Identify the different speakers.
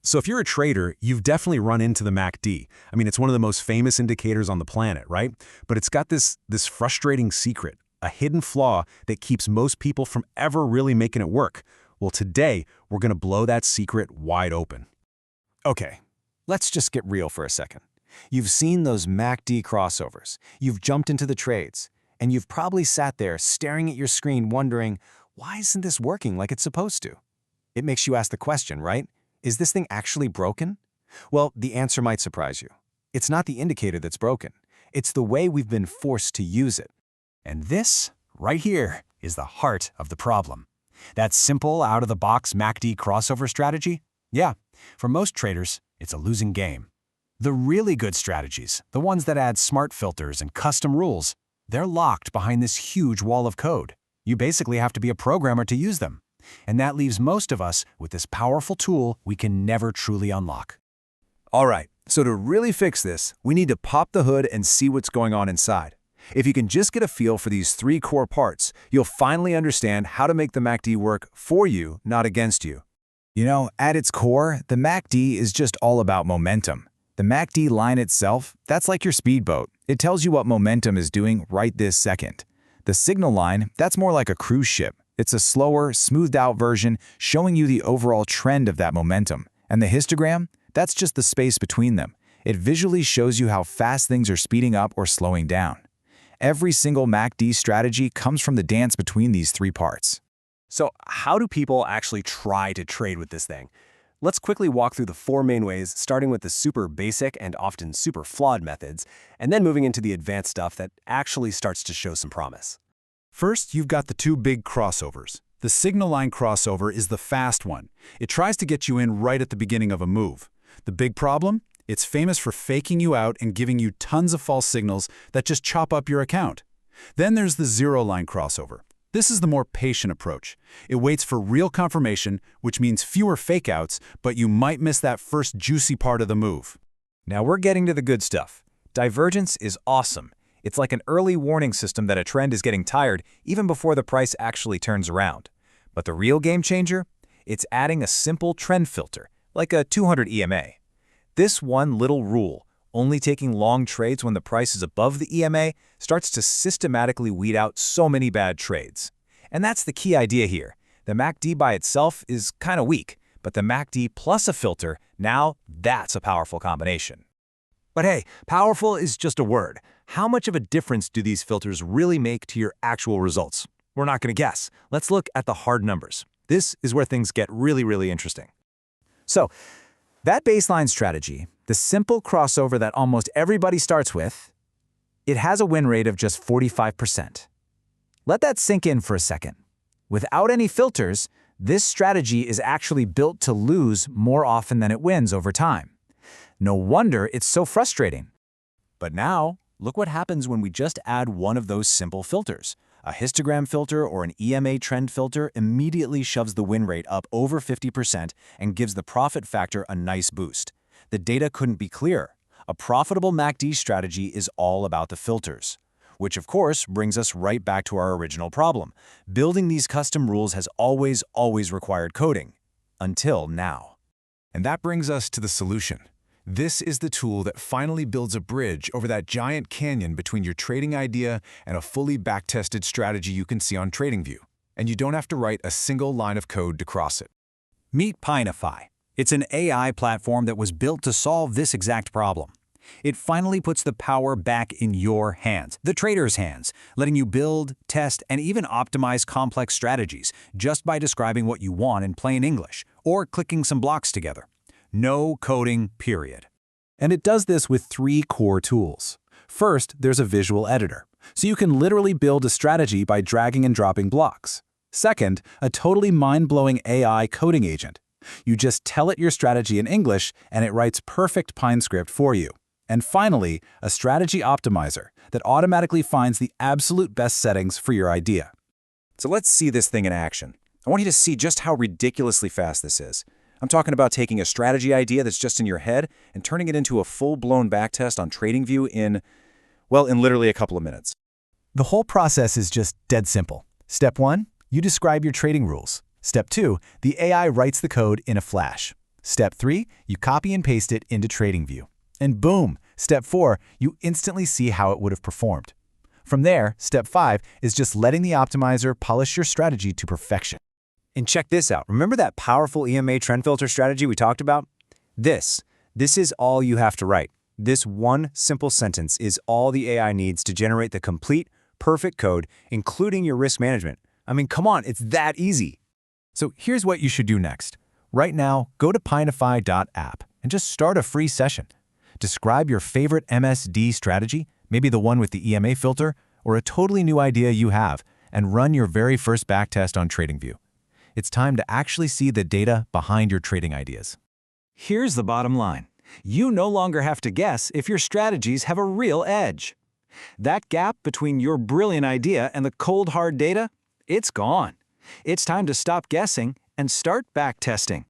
Speaker 1: So if you're a trader, you've definitely run into the MACD. I mean, it's one of the most famous indicators on the planet, right? But it's got this frustrating secret, a hidden flaw that keeps most people from ever really making it work. Well, today, we're going to blow that secret wide open.
Speaker 2: Okay, let's just get real for a second. You've seen those MACD crossovers, you've jumped into the trades, and you've probably sat there staring at your screen wondering, why isn't this working like it's supposed to? It makes you ask the question, right? Is this thing actually broken? Well, the answer might surprise you. It's not the indicator that's broken. It's the way we've been forced to use it. And this, right here, is the heart of the problem. That simple, out-of-the-box MACD crossover strategy? Yeah, for most traders, it's a losing game. The really good strategies, the ones that add smart filters and custom rules, they're locked behind this huge wall of code. You basically have to be a programmer to use them. And that leaves most of us with this powerful tool we can never truly unlock.
Speaker 3: All right, so to really fix this, we need to pop the hood and see what's going on inside. If you can just get a feel for these three core parts, you'll finally understand how to make the MACD work for you, not against you. You know, at its core, the MACD is just all about momentum. The MACD line itself, that's like your speedboat. It tells you what momentum is doing right this second. The signal line, that's more like a cruise ship. It's a slower, smoothed-out version showing you the overall trend of that momentum. And the histogram? That's just the space between them. It visually shows you how fast things are speeding up or slowing down. Every single MACD strategy comes from the dance between these three parts.
Speaker 4: So how do people actually try to trade with this thing? Let's quickly walk through the four main ways, starting with the super basic and often super flawed methods, and then moving into the advanced stuff that actually starts to show some promise.
Speaker 1: First, you've got the two big crossovers. The signal line crossover is the fast one. It tries to get you in right at the beginning of a move. The big problem? It's famous for faking you out and giving you tons of false signals that just chop up your account. Then there's the zero line crossover. This is the more patient approach. It waits for real confirmation, which means fewer fakeouts, but you might miss that first juicy part of the move.
Speaker 3: Now we're getting to the good stuff. Divergence is awesome. It's like an early warning system that a trend is getting tired even before the price actually turns around. But the real game changer? It's adding a simple trend filter, like a 200 EMA. This one little rule, only taking long trades when the price is above the EMA, starts to systematically weed out so many bad trades. And that's the key idea here. The MACD by itself is kind of weak, but the MACD plus a filter, now that's a powerful combination.
Speaker 2: But hey, powerful is just a word. How much of a difference do these filters really make to your actual results? We're not going to guess. Let's look at the hard numbers. This is where things get really interesting.
Speaker 3: So, that baseline strategy, the simple crossover that almost everybody starts with, it has a win rate of just 45%. Let that sink in for a second. Without any filters, this strategy is actually built to lose more often than it wins over time. No wonder it's so frustrating.
Speaker 4: But now, look what happens when we just add one of those simple filters. A histogram filter or an EMA trend filter immediately shoves the win rate up over 50% and gives the profit factor a nice boost. The data couldn't be clearer. A profitable MACD strategy is all about the filters. Which of course brings us right back to our original problem. Building these custom rules has always required coding. Until now.
Speaker 1: And that brings us to the solution. This is the tool that finally builds a bridge over that giant canyon between your trading idea and a fully backtested strategy you can see on TradingView. And you don't have to write a single line of code to cross it.
Speaker 2: Meet Pineify. It's an AI platform that was built to solve this exact problem. It finally puts the power back in your hands, the trader's hands, letting you build, test, and even optimize complex strategies just by describing what you want in plain English or clicking some blocks together. No coding, period.
Speaker 1: And it does this with three core tools. First, there's a visual editor, so you can literally build a strategy by dragging and dropping blocks. Second, a totally mind-blowing AI coding agent. You just tell it your strategy in English, and it writes perfect Pine script for you. And finally, a strategy optimizer that automatically finds the absolute best settings for your idea.
Speaker 3: So let's see this thing in action. I want you to see just how ridiculously fast this is. I'm talking about taking a strategy idea that's just in your head and turning it into a full-blown backtest on TradingView in literally a couple of minutes.
Speaker 2: The whole process is just dead simple. Step 1, you describe your trading rules. Step 2, the AI writes the code in a flash.
Speaker 4: Step 3, you copy and paste it into TradingView. And boom! Step 4, you instantly see how it would have performed. From there, Step 5 is just letting the optimizer polish your strategy to perfection.
Speaker 2: And check this out. Remember that powerful EMA trend filter strategy we talked about? This is all you have to write. This one simple sentence is all the AI needs to generate the complete, perfect code, including your risk management. I mean, come on, it's that easy.
Speaker 4: So here's what you should do next. Right now, go to Pineify.app and just start a free session. Describe your favorite MSD strategy, maybe the one with the EMA filter, or a totally new idea you have, and run your very first backtest on TradingView. It's time to actually see the data behind your trading ideas.
Speaker 5: Here's the bottom line. You no longer have to guess if your strategies have a real edge. That gap between your brilliant idea and the cold, hard data, it's gone. It's time to stop guessing and start backtesting.